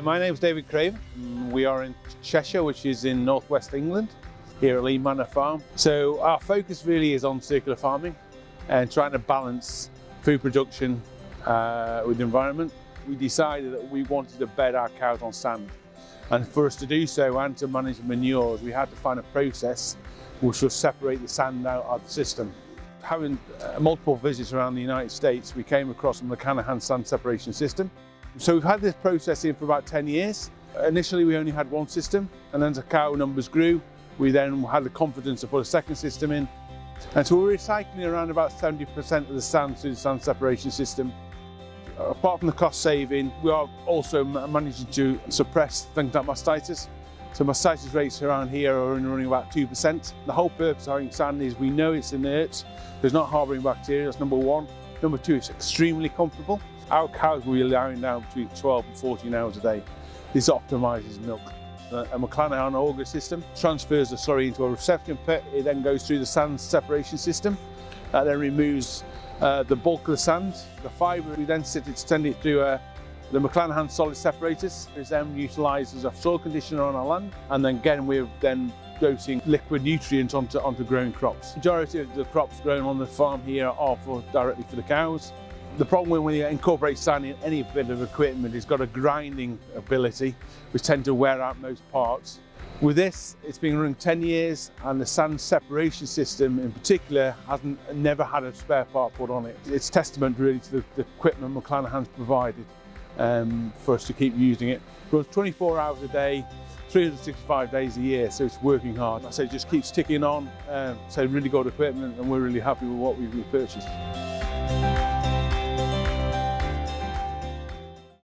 my name is David Craven. We are in Cheshire, which is in northwest England, here at Lea Manor Farm. So our focus really is on circular farming and trying to balance food production with the environment. We decided that we wanted to bed our cows on sand. And for us to do so and to manage manures, we had to find a process which will separate the sand out of the system. Having multiple visits around the United States, we came across a McLanahan Sand Separation System. So we've had this process in for about 10 years. Initially we only had one system, and then as the cow numbers grew, we then had the confidence to put a second system in. And so we're recycling around about 70% of the sand through the sand separation system. Apart from the cost saving, we are also managing to suppress things like mastitis. So mastitis rates around here are only running about 2%. The whole purpose of having sand is we know it's inert, there's not harbouring bacteria, that's number one. Number two, it's extremely comfortable. Our cows will be allowing now between 12 and 14 hours a day. This optimises milk. A McLanahan Auger system transfers the slurry into a reception pit. It then goes through the sand separation system. That then removes the bulk of the sand. The fibre, we then send it through the McLanahan solid separators. It's then utilised as a soil conditioner on our land. And then again, we're then dosing liquid nutrients onto growing crops. The majority of the crops grown on the farm here are directly for the cows. The problem when you incorporate sand in any bit of equipment, it's got a grinding ability, which tends to wear out most parts. With this, it's been running 10 years, and the sand separation system in particular never had a spare part put on it. It's testament really to the equipment McLanahan's provided for us to keep using it. It runs 24 hours a day, 365 days a year, so it's working hard. I say it just keeps ticking on, so really good equipment, and we're really happy with what we've purchased.